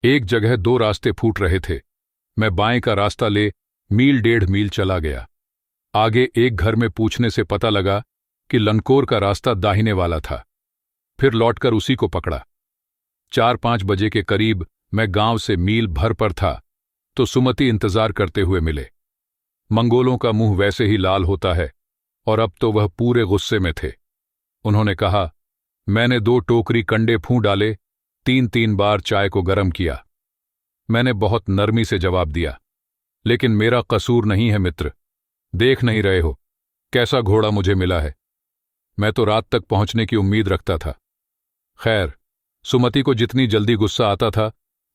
एक जगह दो रास्ते फूट रहे थे। मैं बाएं का रास्ता ले मील 1.5 मील चला गया। आगे एक घर में पूछने से पता लगा कि लनकोर का रास्ता दाहिने वाला था। फिर लौटकर उसी को पकड़ा। 4-5 बजे के करीब मैं गांव से मील भर पर था तो सुमति इंतजार करते हुए मिले। मंगोलों का मुंह वैसे ही लाल होता है और अब तो वह पूरे गुस्से में थे। उन्होंने कहा, मैंने 2 टोकरी कंडे फूं डाले, 3-3 बार चाय को गर्म किया। मैंने बहुत नरमी से जवाब दिया, लेकिन मेरा कसूर नहीं है मित्र। देख नहीं रहे हो कैसा घोड़ा मुझे मिला है। मैं तो रात तक पहुंचने की उम्मीद रखता था। खैर, सुमति को जितनी जल्दी गुस्सा आता था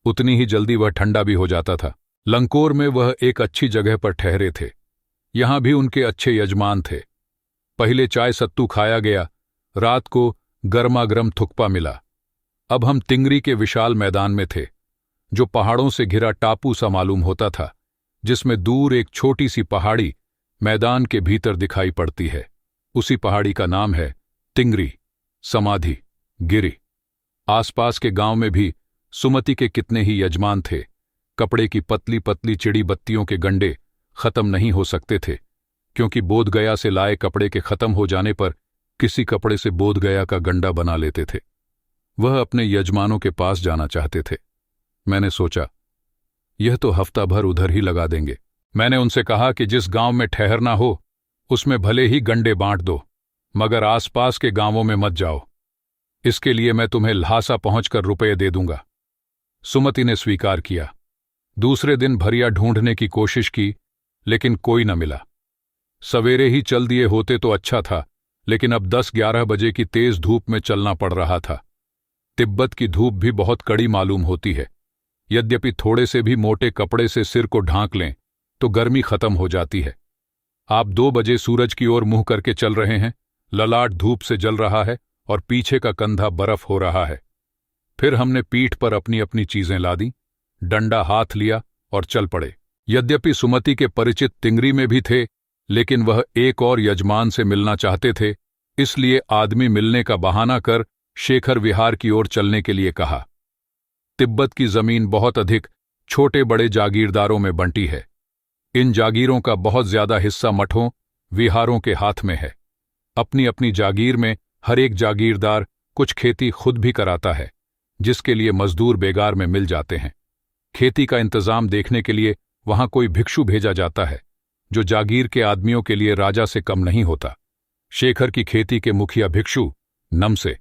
उतनी ही जल्दी वह ठंडा भी हो जाता था। लंकोर में वह एक अच्छी जगह पर ठहरे थे। यहां भी उनके अच्छे यजमान थे। पहले चाय सत्तू खाया गया, रात को गर्मागर्म थुक्पा मिला। अब हम तिंगरी के विशाल मैदान में थे, जो पहाड़ों से घिरा टापू सा मालूम होता था, जिसमें दूर एक छोटी सी पहाड़ी मैदान के भीतर दिखाई पड़ती है। उसी पहाड़ी का नाम है तिंगरी समाधि गिरी। आसपास के गांव में भी सुमति के कितने ही यजमान थे। कपड़े की पतली पतली चिड़ी बत्तियों के गंडे खत्म नहीं हो सकते थे, क्योंकि बोधगया से लाए कपड़े के खत्म हो जाने पर किसी कपड़े से बोधगया का गंडा बना लेते थे। वह अपने यजमानों के पास जाना चाहते थे। मैंने सोचा, यह तो हफ्ता भर उधर ही लगा देंगे। मैंने उनसे कहा कि जिस गांव में ठहरना हो उसमें भले ही गंडे बांट दो, मगर आसपास के गांवों में मत जाओ। इसके लिए मैं तुम्हें ल्हासा पहुंचकर रुपये दे दूंगा। सुमति ने स्वीकार किया। दूसरे दिन भरिया ढूंढने की कोशिश की, लेकिन कोई न मिला। सवेरे ही चल दिए होते तो अच्छा था, लेकिन अब 10-11 बजे की तेज धूप में चलना पड़ रहा था। तिब्बत की धूप भी बहुत कड़ी मालूम होती है। यद्यपि थोड़े से भी मोटे कपड़े से सिर को ढांक लें तो गर्मी खत्म हो जाती है। आप 2 बजे सूरज की ओर मुंह करके चल रहे हैं, ललाट धूप से जल रहा है और पीछे का कंधा बर्फ हो रहा है। फिर हमने पीठ पर अपनी अपनी चीजें लादी, डंडा हाथ लिया और चल पड़े। यद्यपि सुमति के परिचित तिंगरी में भी थे, लेकिन वह एक और यजमान से मिलना चाहते थे, इसलिए आदमी मिलने का बहाना कर शेखर विहार की ओर चलने के लिए कहा। तिब्बत की जमीन बहुत अधिक छोटे बड़े जागीरदारों में बंटी है। इन जागीरों का बहुत ज्यादा हिस्सा मठों विहारों के हाथ में है। अपनी अपनी जागीर में हर एक जागीरदार कुछ खेती खुद भी कराता है, जिसके लिए मजदूर बेगार में मिल जाते हैं। खेती का इंतजाम देखने के लिए वहां कोई भिक्षु भेजा जाता है, जो जागीर के आदमियों के लिए राजा से कम नहीं होता। शेखर की खेती के मुखिया भिक्षु नमसे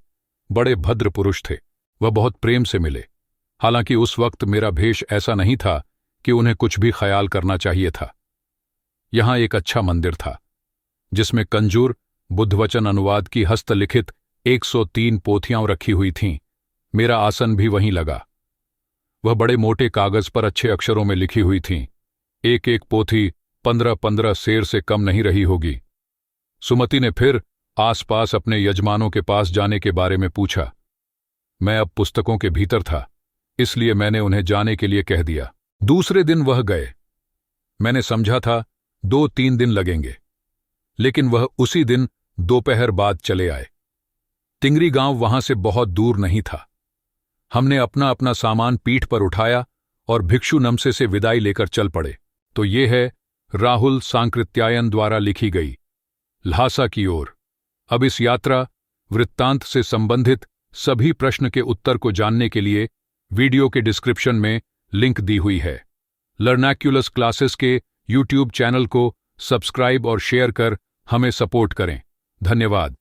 बड़े भद्र पुरुष थे। वह बहुत प्रेम से मिले। हालांकि उस वक्त मेरा भेष ऐसा नहीं था कि उन्हें कुछ भी ख्याल करना चाहिए था। यहां एक अच्छा मंदिर था, जिसमें कंजूर बुद्धवचन अनुवाद की हस्तलिखित 103 पोथियां रखी हुई थीं। मेरा आसन भी वहीं लगा। वह बड़े मोटे कागज पर अच्छे अक्षरों में लिखी हुई थीं। एक एक पोथी 15-15 सेर से कम नहीं रही होगी। सुमति ने फिर आसपास अपने यजमानों के पास जाने के बारे में पूछा। मैं अब पुस्तकों के भीतर था, इसलिए मैंने उन्हें जाने के लिए कह दिया। दूसरे दिन वह गए। मैंने समझा था 2-3 दिन लगेंगे, लेकिन वह उसी दिन दोपहर बाद चले आए। तिंगरी गांव वहां से बहुत दूर नहीं था। हमने अपना अपना सामान पीठ पर उठाया और भिक्षु नमसे से विदाई लेकर चल पड़े। तो ये है राहुल सांकृत्यायन द्वारा लिखी गई ल्हासा की ओर। अब इस यात्रा वृत्तांत से संबंधित सभी प्रश्न के उत्तर को जानने के लिए वीडियो के डिस्क्रिप्शन में लिंक दी हुई है। लर्नैक्युलस क्लासेस के यूट्यूब चैनल को सब्सक्राइब और शेयर कर हमें सपोर्ट करें। धन्यवाद।